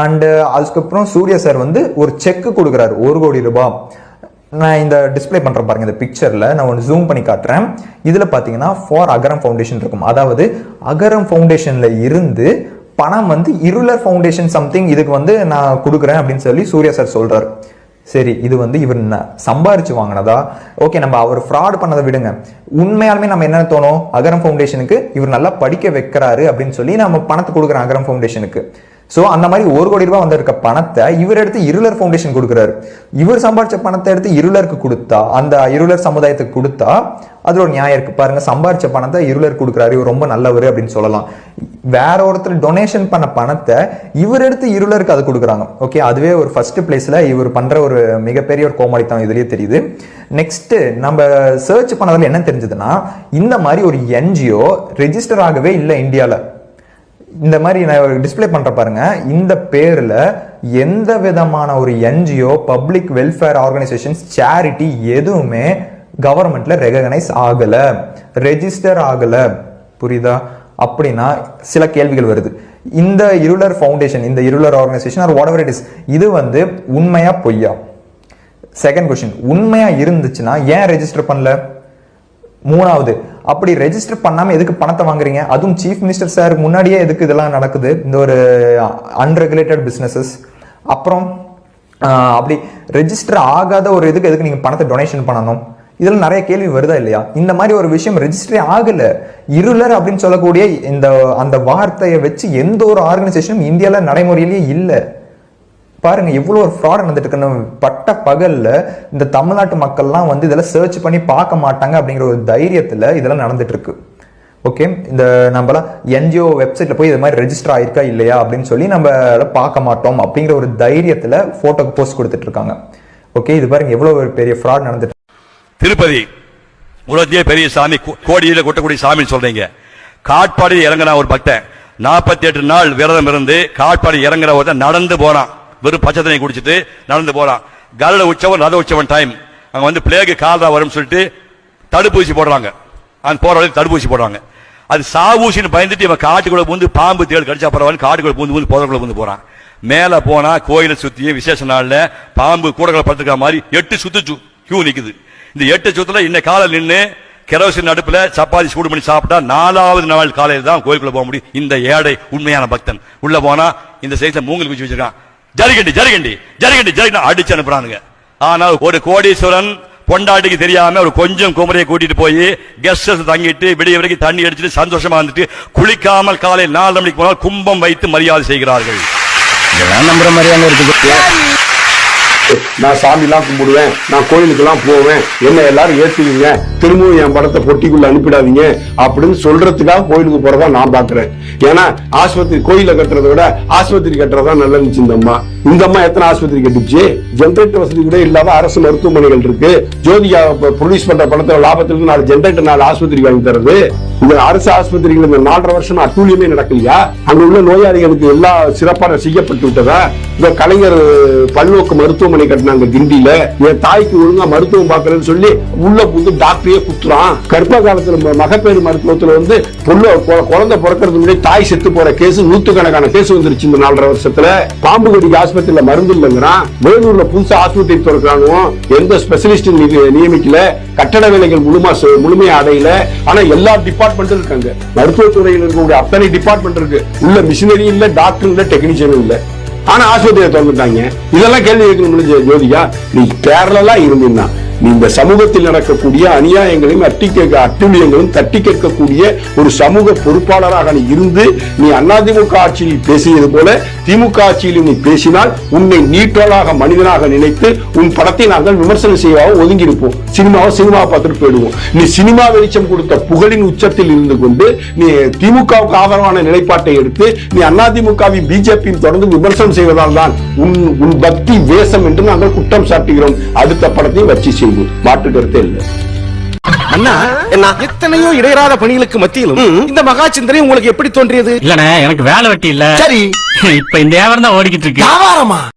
And அதுக்கப்புறம் Surya sir வந்து ஒரு செக் கொடுக்குறாரு 1 கோடி ரூபாய். நான் இந்த டிஸ்பிளே பண்றேன் பாருங்க, இந்த பிக்சர்ல நான் ஒன்று ஜூம் பண்ணி காட்டுறேன். இதுல பாத்தீங்கன்னா ஃபார் அகரம் ஃபவுண்டேஷன் இருக்கும். அதாவது அகரம் ஃபவுண்டேஷன்ல இருந்து பணம் வந்து இருளர் ஃபவுண்டேஷன் சம்திங் இதுக்கு வந்து நான் கொடுக்குறேன் அப்படின்னு சொல்லி சூர்யா சார் சொல்றாரு. சரி, இது வந்து இவர் சம்பாரிச்சு வாங்கினதா? ஓகே, நம்ம அவர் ஃப்ராட் பண்ணதை விடுங்க. உண்மையாலுமே நம்ம என்ன தோணும், அகரம் ஃபவுண்டேஷனுக்கு இவர் நல்லா படிக்க வைக்கிறாரு அப்படின்னு சொல்லி நம்ம பணத்தை கொடுக்குறோம் அகரம் ஃபவுண்டேஷனுக்கு. ஸோ அந்த மாதிரி 1 கோடி ரூபாய் வந்திருக்க பணத்தை இவர் எடுத்து இருளர் ஃபவுண்டேஷன் கொடுக்குறாரு. இவர் சம்பாரிச்ச பணத்தை எடுத்து இருளருக்கு கொடுத்தா, அந்த இருளர் சமுதாயத்துக்கு கொடுத்தா அது ஒரு நியாயம் இருக்கு பாருங்க. சம்பாரிச்ச பணத்தை இருளர் கொடுக்குறாரு, இவர் ரொம்ப நல்லவர் அப்படின்னு சொல்லலாம். வேற ஒருத்தர் டொனேஷன் பண்ண பணத்தை இவர் எடுத்து இருளருக்கு அது கொடுக்குறாங்க. ஓகே, அதுவே ஒரு ஃபர்ஸ்ட் பிளேஸ்ல இவர் பண்ற ஒரு மிகப்பெரிய ஒரு கோமாளித்தனம் இதுலயே தெரியுது. நெக்ஸ்ட் நம்ம சர்ச் பண்ணதுல என்ன தெரிஞ்சதுன்னா, இந்த மாதிரி ஒரு என்ஜிஓ ரெஜிஸ்டர் ஆகவே இல்லை இந்தியாவில். இந்த மாதிரி நான் டிஸ்பிளே பண்ற பாருங்க, இந்த பேர்ல எந்த விதமான ஒரு NGO, public welfare organisations, charity எதுவுமே கவர்மெண்ட்ல ரெகனைஸ் ஆகல, ரெஜிஸ்டர் ஆகல. புரியுதா? அப்படின்னா சில கேள்விகள் வருது. இந்த இருளர் ஃபவுண்டேஷன், இந்த Irular organisation R what ever it is, இது வந்து உண்மையா பொய்யா? செகண்ட் கொஸ்டின், உண்மையா இருந்துச்சுன்னா ஏன் ரெஜிஸ்டர் பண்ணல? மூணாவது, அப்படி ரெஜிஸ்டர் பண்ணாம எதுக்கு பணத்தை வாங்குறீங்க? அதுவும் சீஃப் மினிஸ்டர் சார் முன்னாடியே எதுக்கு இதெல்லாம் நடக்குது, இந்த ஒரு அன்ரெகுலேட்டட் பிசினஸஸ்? அப்புறம் அப்படி ரெஜிஸ்டர் ஆகாத ஒரு எதுக்கு நீங்க பணத்தை டொனேஷன் பண்ணணும்? இதெல்லாம் நிறைய கேள்வி வருதா இல்லையா? இந்த மாதிரி ஒரு விஷயம் ரெஜிஸ்டரே ஆகல. இருளர் அப்படின்னு சொல்லக்கூடிய அந்த வார்த்தையை வச்சு எந்த ஒரு ஆர்கனைசேஷனும் இந்தியாவில் நடைமுறையிலேயே இல்லை. பாருங்க எவ்வளவு ஒரு ஃப்ராட் நடந்துட்டு இருக்குன்னு. பட்ட பகல்ல இந்த தமிழ்நாட்டு மக்கள்லாம் வந்து இதெல்லாம் சர்ச் பண்ணி பார்க்க மாட்டாங்க அப்படிங்கிற ஒரு தைரியத்துல இதெல்லாம் நடந்துட்டு இருக்கு. ஓகே, இந்த நம்மளாம் என்ஜிஓ வெப்சைட்ல போய் இது மாதிரி ரெஜிஸ்டர் ஆயிருக்கா இல்லையா அப்படின்னு சொல்லி நம்ம பார்க்க மாட்டோம் அப்படிங்கிற ஒரு தைரியத்துல போட்டோக்கு போஸ்ட் கொடுத்துட்டு இருக்காங்க. ஓகே, இது பாருங்க எவ்வளவு ஒரு பெரிய ஃப்ராட் நடந்துட்டு. திருப்பதி உலகத்திலே பெரிய சாமி, கோடியில கொட்டக்கூடிய சாமின்னு சொல்றீங்க. காட்பாடி இறங்கின ஒரு பக்தன் 48 நாள் விரதம் இருந்து காட்பாடி இறங்குற ஒருத்தன் நடந்து போறான். வெறும் பச்சை தண்ணி குடிச்சிட்டு நடந்து போறான். கருட உற்சவம், ரத உற்சவம் டைம். அங்க வந்து பிளேக் கால்ரா வரும் சொல்லிட்டு தடுப்பூசி போடுறாங்க. அந்த போற வரைக்கும் தடுப்பூசி போடுறாங்க. அது சாவூசின்னு பயந்துட்டு இவன் காட்டுக்குள்ள பூந்து பாம்பு தேள் கடிச்சா பரவாயில்ல காட்டுக்குள்ள பூந்து புதற்குள்ள பூந்து போறான். மேல போனா கோயிலை சுத்தியும் விசேஷ நாள்ல பாம்பு கூடகளை படுத்துக்கிற மாதிரி 8 சுத்து கியூ நிக்குது. இந்த 8 சுத்துல இன்ன காலை நின்று கெரோசின் அடுப்புல சப்பாத்தி சூடு பண்ணி சாப்பிட்டா 4வது நாள் காலையில் தான் கோயிலுக்குள்ள போக முடியும். இந்த ஏழை உண்மையான பக்தன் உள்ள போனா இந்த சைஸ்ல மூங்கல் குச்சி வச்சிருக்கான். ஜரிகண்டி ஜரிகண்டி ஜரிகண்டி ஜரி அடிச்சு அனுப்புறானுங்க. ஆனால் ஒரு கோடீஸ்வரன் பொண்டாட்டிக்கு தெரியாம ஒரு கொஞ்சம் குமரையை கூட்டிட்டு போய் கெஸ்ட் தங்கிட்டு விடிய வரைக்கும் தண்ணி அடிச்சுட்டு சந்தோஷமா வந்துட்டு குளிக்காமல் காலை 4 மணிக்கு போனால் கும்பம் வைத்து மரியாதை செய்கிறார்கள். நம்புற மாதிரியான இருக்குது. நான் சாமி எல்லாம் கும்பிடுவேன், நான் கோயிலுக்கு எல்லாம் போவேன், என்ன எல்லாரும் ஏத்துவீங்க, திரும்பவும் என் படத்தை பொட்டிக்குள்ள அனுப்பிடாதீங்க அப்படின்னு சொல்றதுக்காக கோயிலுக்கு போறதா நான் பாக்குறேன். ஏன்னா ஆஸ்பத்திரி கோயில கட்டுறதை விட ஆஸ்பத்திரி கட்டுறதா நல்லா இருந்துச்சு. இந்த அம்மா எத்தனை ஆஸ்பத்திரி கட்டுச்சு? ஜெனரேட்டர் வசதி கூட இல்லாத அரசு மருத்துவமனைகள் இருக்கு. ஜோதிகா ப்ரொடியூஸ் பண்ற படத்தை லாபத்திலிருந்து 4 ஜெனரேட்டர் 4 ஆஸ்பத்திரி வாங்கி தருது. இந்த அரசு ஆஸ்பத்திரிகள் இந்த 4.5 வருஷம் அட்டூழியமே நடக்கலையா? அங்க உள்ள நோயாளிகளுக்கு எல்லாம் சிறப்பாக செய்யப்பட்டு விட்டதா? இந்த கலைஞர் பல்நோக்கு மருத்துவமனை கட்டினாங்க கிண்டியில. என் தாய்க்கு ஒழுங்கா மருத்துவம் பார்க்கலன்னு சொல்லி உள்ள புது டாக்டரையே குத்துறான். கர்ப்ப காலத்துல மகப்பேறு மருத்துவத்துல வந்து குழந்தை பிறக்கிறது முன்னாடி தாய் செத்து போற கேஸ் 100கணக்கான கேஸ் வந்துருச்சு இந்த 4.5 வருஷத்துல. பாம்பு கடிக்கு ஆஸ்பத்திரியில மருந்து இல்லைங்கிறான். வேலூர்ல புதுசா ஆஸ்பத்திரி திறக்கிறானோ, எந்த ஸ்பெஷலிஸ்ட் நியமிக்கல, கட்டட வேலைகள் முழுமையா அடையல. ஆனா எல்லா டிபார்ட்மெண்ட்டும் இருக்காங்க. மருத்துவத்துறையில் இருக்கக்கூடிய அத்தனை டிபார்ட்மெண்ட் இருக்கு. உள்ள மிஷினரி இல்ல, டாக்டர் இல்ல, டெக்னீஷியனும் இல்ல. ஆனா ஆஸ்பத்திரியை திறந்துட்டாங்க. இதெல்லாம் கேள்வி கேட்கணும். ஜோதிகா, நீ கேரளா இருந்தீங்கன்னா நீ இந்த சமூகத்தில் நடக்கக்கூடிய அநியாயங்களையும் அட்டூழியங்களும் தட்டி கேட்கக்கூடிய ஒரு சமூக பொறுப்பாளராக நீ இருந்து நீ அதிமுக ஆட்சியில் பேசியது போல திமுக ஆட்சியில் நீ பேசினால் உன்னை நீட்டலாக மனிதனாக நினைத்து உன் படத்தை நாங்கள் விமர்சனம் செய்வாக ஒதுங்கி இருப்போம். சினிமாவை பார்த்துட்டு போயிடுவோம். நீ சினிமா வெளிச்சம் கொடுத்த புகழின் உச்சத்தில் இருந்து கொண்டு நீ திமுகவுக்கு ஆதரவான நிலைப்பாட்டை எடுத்து நீ அதிமுகவின் பிஜேபியும் தொடர்ந்து விமர்சனம் செய்வதால் தான் உன் பக்தி வேஷம் என்று நாங்கள் குற்றம் சாட்டுகிறோம். அடுத்த படத்தையும் வச்சு செய்வோம். மாற்று கருத்தே இல்லை. அண்ணா, எத்தனையோ இடையறாத பணிகளுக்கு மத்தியிலும் இந்த மகா சிந்தனை உங்களுக்கு எப்படி தோன்றியது? இல்லண்ணே, எனக்கு வேலை வெட்டி இல்ல. சரி, இப்ப இந்த வியாபாரம் தான் ஓடிக்கிட்டு இருக்கு. வியாபாரமா?